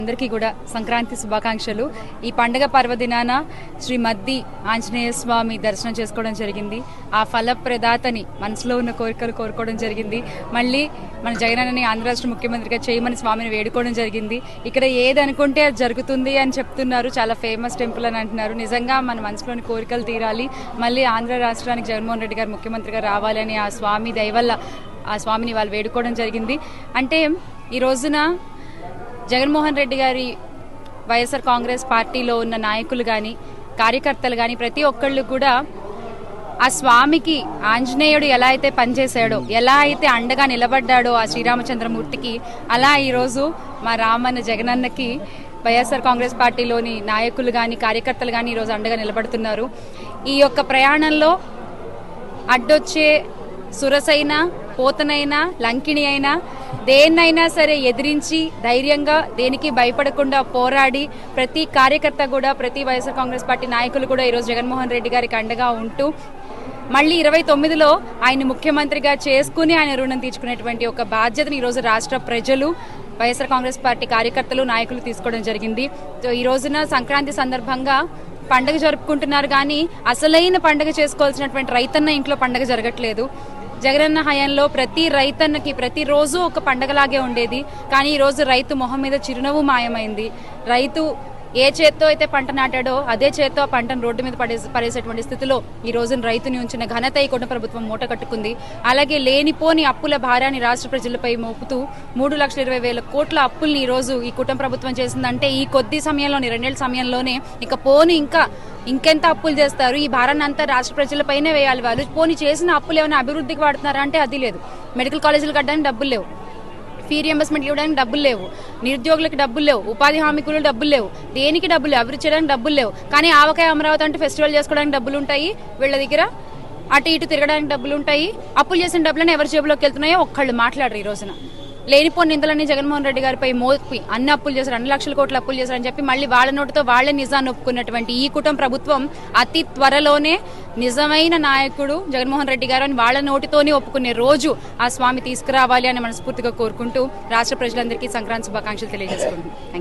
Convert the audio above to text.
అందరికీ కూడా సంక్రాంతి శుభాకాంక్షలు. ఈ పండుగ పర్వదినాన శ్రీ మద్ది ఆంజనేయ స్వామి దర్శనం చేసుకోవడం జరిగింది. ఆ ఫలప్రదాతని మనసులో ఉన్న కోరికలు కోరుకోవడం జరిగింది. మళ్ళీ మన జగనన్నని ఆంధ్ర రాష్ట్ర ముఖ్యమంత్రిగా చేయమని స్వామిని వేడుకోవడం జరిగింది. ఇక్కడ ఏది అనుకుంటే అది జరుగుతుంది అని చెప్తున్నారు. చాలా ఫేమస్ టెంపుల్ అని అంటున్నారు. నిజంగా మన మనసులోని కోరికలు తీరాలి, మళ్ళీ ఆంధ్ర రాష్ట్రానికి జగన్మోహన్ రెడ్డి గారు ముఖ్యమంత్రిగా రావాలని ఆ స్వామి దయవల్ల ఆ స్వామిని వాళ్ళు వేడుకోవడం జరిగింది. అంటే ఈ రోజున జగన్మోహన్ రెడ్డి గారి వైఎస్ఆర్ కాంగ్రెస్ పార్టీలో ఉన్న నాయకులు కానీ కార్యకర్తలు కానీ ప్రతి ఒక్కళ్ళు కూడా ఆ స్వామికి ఆంజనేయుడు ఎలా అయితే పనిచేశాడో, ఎలా అయితే అండగా నిలబడ్డాడో ఆ శ్రీరామచంద్రమూర్తికి, అలా ఈరోజు మా రామన్న జగనన్నకి వైఎస్ఆర్ కాంగ్రెస్ పార్టీలోని నాయకులు కానీ కార్యకర్తలు కానీ ఈరోజు అండగా నిలబడుతున్నారు. ఈ యొక్క ప్రయాణంలో అడ్డొచ్చే సురసైనా పోతనైనా లంకిణి అయినా దేన్నైనా సరే ఎదిరించి ధైర్యంగా దేనికి భయపడకుండా పోరాడి ప్రతి కార్యకర్త కూడా ప్రతి వైఎస్ఆర్ కాంగ్రెస్ పార్టీ నాయకులు కూడా ఈరోజు జగన్మోహన్ రెడ్డి గారికి అండగా ఉంటూ మళ్ళీ 29లో ఆయన ముఖ్యమంత్రిగా చేసుకుని ఆయన రుణం తీర్చుకునేటువంటి ఒక బాధ్యతను ఈరోజు రాష్ట్ర ప్రజలు వైఎస్ఆర్ కాంగ్రెస్ పార్టీ కార్యకర్తలు నాయకులు తీసుకోవడం జరిగింది. ఈ రోజున సంక్రాంతి సందర్భంగా పండుగ జరుపుకుంటున్నారు, కానీ అసలైన పండుగ చేసుకోవాల్సినటువంటి రైతన్న ఇంట్లో పండుగ జరగట్లేదు. జగనన్న హయాంలో ప్రతి రైతన్నకి ప్రతిరోజు ఒక పండగలాగే ఉండేది, కానీ ఈరోజు రైతు మొహం మీద చిరునవ్వు మాయమైంది. రైతు ఏ చేత్తో అయితే పంట నాటాడో అదే చేత్తో ఆ పంటను రోడ్డు మీద పడేసేటువంటి స్థితిలో ఈ రోజున రైతుని ఉంచిన ఘనత ఈ కూటమి ప్రభుత్వం మూట కట్టుకుంది. అలాగే లేనిపోని అప్పుల భారాన్ని రాష్ట్ర ప్రజలపై మోపుతూ 3,20,000 కోట్ల అప్పుల్ని ఈ రోజు ఈ కూటమి ప్రభుత్వం చేసిందంటే ఈ కొద్ది సమయంలోనే 2 ఏళ్ల సమయంలోనే ఇక పోని ఇంకెంత అప్పులు చేస్తారు, ఈ భారాన్ని అంతా రాష్ట్ర ప్రజలపైనే వేయాలి. వాళ్ళు పోని చేసిన అప్పులు ఏమైనా అభివృద్ధికి వాడుతున్నారా అంటే అది లేదు. మెడికల్ కాలేజీలు కట్టడానికి డబ్బులు లేవు, ఫీ రియంబర్స్మెంట్ ఇవ్వడానికి డబ్బులు లేవు, నిరుద్యోగులకు డబ్బులు లేవు, ఉపాధి హామీ కూలీలు డబ్బులు లేవు, దేనికి డబ్బులు లేవు, అభివృద్ధి చేయడానికి డబ్బులు లేవు. కానీ ఆవకాయ అమరావతి అంటే ఫెస్టివల్ చేసుకోవడానికి డబ్బులు ఉంటాయి వీళ్ళ దగ్గర, అటు ఇటు తిరగడానికి డబ్బులు ఉంటాయి. అప్పులు చేసిన డబ్బులను ఎవరి జేబులోకి వెళ్తున్నాయో ఒక్కళ్ళు మాట్లాడరు. ఈ రోజున లేనిపోని నిందలన్నీ జగన్మోహన్ రెడ్డి గారిపై మోపి అన్ని అప్పులు చేశారు, 2 లక్షల కోట్ల అప్పులు చేశారని చెప్పి మళ్ళీ వాళ్ళ నోటితో వాళ్లే నిజాన్ని ఒప్పుకున్నటువంటి ఈ కుటుంబ ప్రభుత్వం అతి త్వరలోనే నిజమైన నాయకుడు జగన్మోహన్ రెడ్డి గారు అని వాళ్ళ నోటితోనే ఒప్పుకునే రోజు ఆ స్వామి తీసుకురావాలి అని మనస్ఫూర్తిగా కోరుకుంటూ రాష్ట్ర ప్రజలందరికీ సంక్రాంతి శుభాకాంక్షలు తెలియజేసుకుంటున్నాను. Thank you.